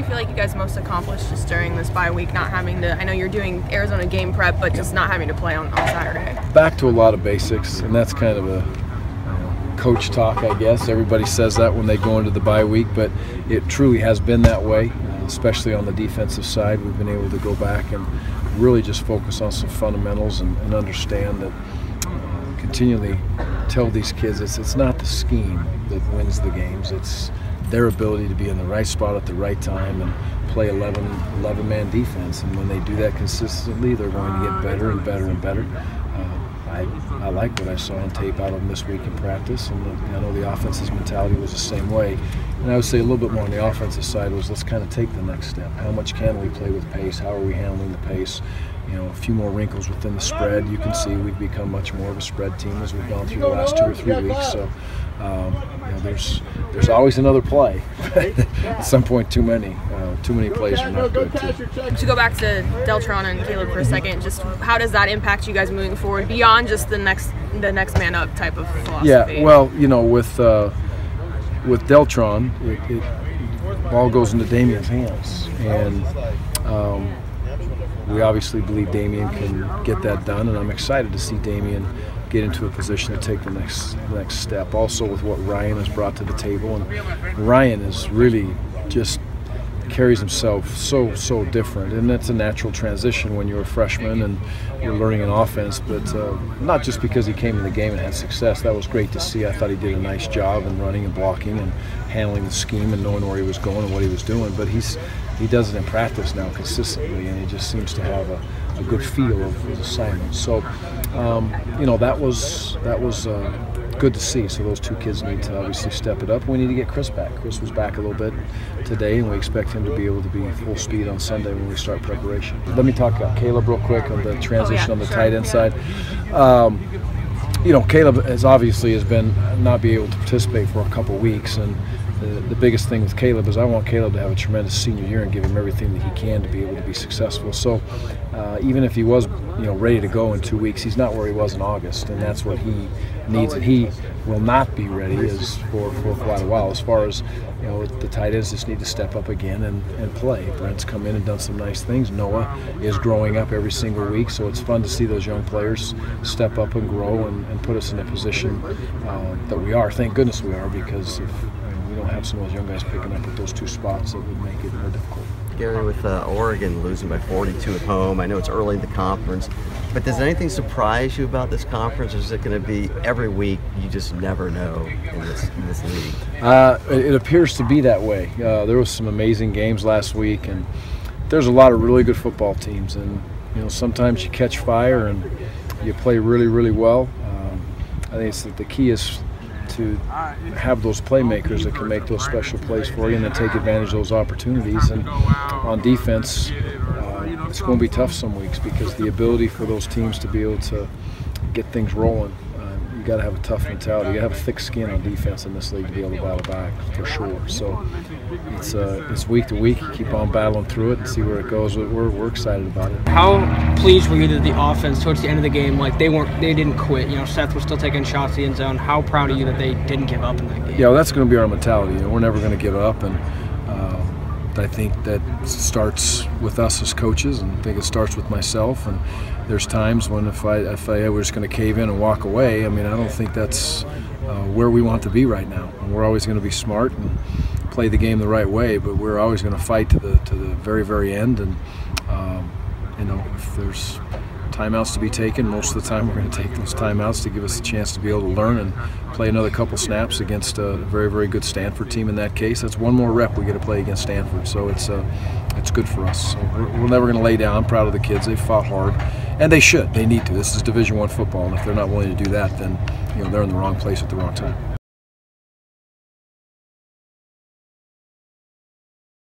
you feel like you guys most accomplished just during this bye week, not having to, I know you're doing Arizona game prep, but just not having to play on Saturday? Back to a lot of basics, and that's kind of a coach talk, I guess. Everybody says that when they go into the bye week, but it truly has been that way, especially on the defensive side. We've been able to go back and really just focus on some fundamentals and understand that continually tell these kids it's not the scheme that wins the games, it's their ability to be in the right spot at the right time and play 11-man defense. And when they do that consistently, they're going to get better and better and better. I like what I saw on tape out of them this week in practice, and I know the offense's mentality was the same way. And I would say a little bit more on the offensive side was let's kind of take the next step. How much can we play with pace? How are we handling the pace? You know, a few more wrinkles within the spread. You can see we've become much more of a spread team as we've gone through the last 2 or 3 weeks. So, you know, there's always another play. At some point, too many plays are not good. To go back to Deltron and Caleb for a second, just how does that impact you guys moving forward beyond just the next man up type of philosophy? Yeah, well, you know, with Deltron, it ball goes into Damien's hands, and we obviously believe Damien can get that done, and I'm excited to see Damien get into a position to take the next step. Also with what Ryan has brought to the table, and Ryan is really just carries himself so different, and that's a natural transition when you're a freshman and you're learning an offense, but not just because he came in the game and had success. That was great to see. I thought he did a nice job in running and blocking and handling the scheme and knowing where he was going and what he was doing, but he does it in practice now consistently, and he just seems to have a good feel of his assignment. So you know, that was good to see. So those two kids need to obviously step it up. We need to get Chris back. Chris was back a little bit today, and we expect him to be able to be full speed on Sunday when we start preparation. Let me talk about Caleb real quick on the transition on the tight end side. You know, Caleb has been not be able to participate for a couple weeks, and the biggest thing with Caleb is I want Caleb to have a tremendous senior year and give him everything that he can to be able to be successful. So even if he was, you know, ready to go in 2 weeks, he's not where he was in August, and that's what he needs. And he will not be ready for quite a while. As far as, you know, the tight ends just need to step up again and play. Brent's come in and done some nice things. Noah is growing up every single week, so it's fun to see those young players step up and grow and put us in a position that we are. Thank goodness we are, because if we don't have some of those young guys picking up at those two spots, it would make it more difficult. Gary, with Oregon losing by 42 at home, I know it's early in the conference, but does anything surprise you about this conference, or is it going to be every week you just never know in this league? It appears to be that way. There was some amazing games last week, and there's a lot of really good football teams, and you know, sometimes you catch fire and you play really well. I think it's the key is to have those playmakers that can make those special plays for you and then take advantage of those opportunities. And on defense, it's going to be tough some weeks, because the ability for those teams to be able to get things rolling, you got to have a tough mentality. You got to have a thick skin on defense in this league to be able to battle back, for sure. So it's week to week. You keep on battling through it and see where it goes. We're excited about it. How pleased were you that the offense towards the end of the game, like they didn't quit? You know, Sept was still taking shots at the end zone. How proud are you that they didn't give up in that game? Yeah, well, that's going to be our mentality. You know, we're never going to give up, and I think that starts with us as coaches, and I think it starts with myself. And there's times when if I were just going to cave in and walk away, I mean, I don't think that's where we want to be right now. And we're always going to be smart and play the game the right way, but we're always going to fight to the very end. And you know, if there's timeouts to be taken, most of the time we're going to take those timeouts to give us a chance to be able to learn and play another couple snaps against a very good Stanford team. In that case, that's one more rep we get to play against Stanford, so it's good for us. So we're never going to lay down. I'm proud of the kids. They fought hard, and they should. They need to. This is Division I football, and if they're not willing to do that, then you know, they're in the wrong place at the wrong time.